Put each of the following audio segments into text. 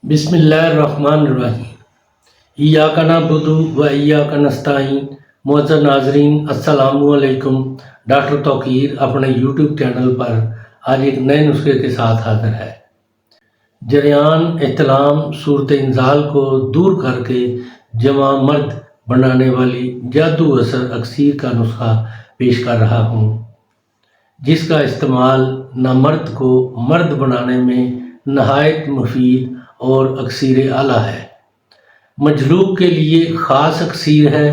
بسم اللہ الرحمن الرحیم۔ ایاک نعبد و ایاک نستعین۔ معزز ناظرین السلام علیکم۔ ڈاکٹر توقیر اپنے یوٹیوب چینل پر آج ایک نئے نسخے کے ساتھ حاضر ہے۔ جریان احتلام صورت انزال کو دور کر کے جمع مرد بنانے والی جادو اثر اکسیر کا نسخہ پیش کر رہا ہوں، جس کا استعمال نامرد کو مرد بنانے میں نہایت مفید اور اکسیر اعلیٰ ہے۔ مجلوب کے لیے خاص اکسیر ہے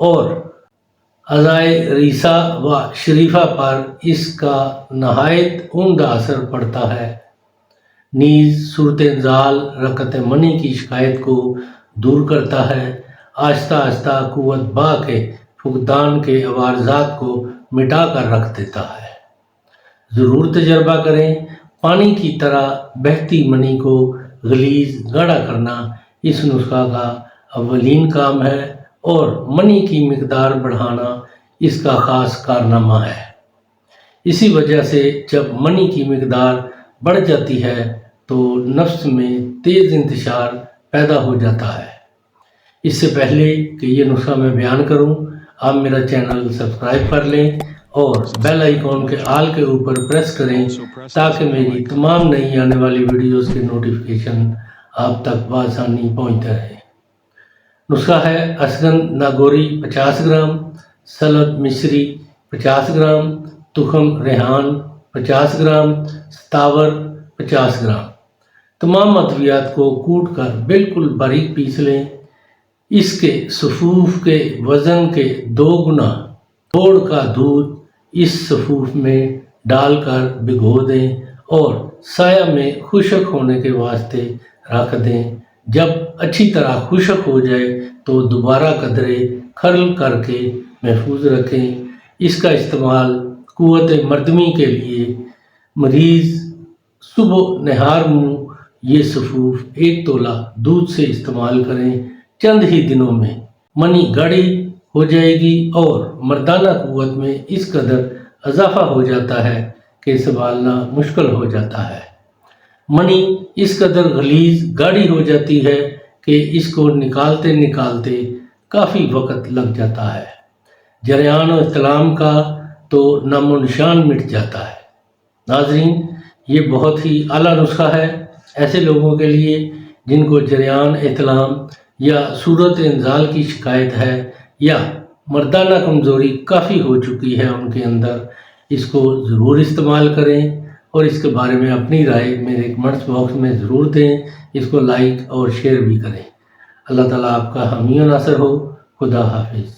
اور اعضائے ریسہ و شریفہ پر اس کا نہایت عمدہ اثر پڑتا ہے۔ نیز صورت انزال رکعت منی کی شکایت کو دور کرتا ہے، آہستہ آہستہ قوت با کے فقدان کے عوارضات کو مٹا کر رکھ دیتا ہے۔ ضرور تجربہ کریں۔ پانی کی طرح بہتی منی کو غلیظ گاڑھا کرنا اس نسخہ کا اولین کام ہے اور منی کی مقدار بڑھانا اس کا خاص کارنامہ ہے۔ اسی وجہ سے جب منی کی مقدار بڑھ جاتی ہے تو نفس میں تیز انتشار پیدا ہو جاتا ہے۔ اس سے پہلے کہ یہ نسخہ میں بیان کروں، آپ میرا چینل سبسکرائب کر لیں اور بیل آئیکن کے آل کے اوپر پریس کریں تاکہ میری تمام نئی آنے والی ویڈیوز کے نوٹیفیکیشن آپ تک بآسانی پہنچتے رہیں۔ نسخہ ہے اسگند ناگوری 50 گرام، سلد مصری 50 گرام، تخم ریحان 50 گرام، ستاور 50 گرام۔ تمام ادویات کو کوٹ کر بالکل باریک پیس لیں۔ اس کے صفوف کے وزن کے 2 گنا توڑ کا دودھ اس صفوف میں ڈال کر بھگو دیں اور سایہ میں خشک ہونے کے واسطے رکھ دیں۔ جب اچھی طرح خشک ہو جائے تو دوبارہ قدرے کھرل کر کے محفوظ رکھیں۔ اس کا استعمال قوت مردمی کے لیے مریض صبح نہار منہ یہ صفوف 1 تولہ دودھ سے استعمال کریں۔ چند ہی دنوں میں منی گاڑھی ہو جائے گی اور مردانہ قوت میں اس قدر اضافہ ہو جاتا ہے کہ سنبھالنا مشکل ہو جاتا ہے۔ منی اس قدر غلیظ گاڑھی ہو جاتی ہے کہ اس کو نکالتے نکالتے کافی وقت لگ جاتا ہے۔ جریان و احتلام کا تو نام و نشان مٹ جاتا ہے۔ ناظرین، یہ بہت ہی اعلیٰ نسخہ ہے ایسے لوگوں کے لیے جن کو جریان احتلام یا صورت انزال کی شکایت ہے یا مردانہ کمزوری کافی ہو چکی ہے ان کے اندر۔ اس کو ضرور استعمال کریں اور اس کے بارے میں اپنی رائے میرے کمنٹس باکس میں ضرور دیں۔ اس کو لائک اور شیئر بھی کریں۔ اللہ تعالیٰ آپ کا حامی و ناصر ہو۔ خدا حافظ۔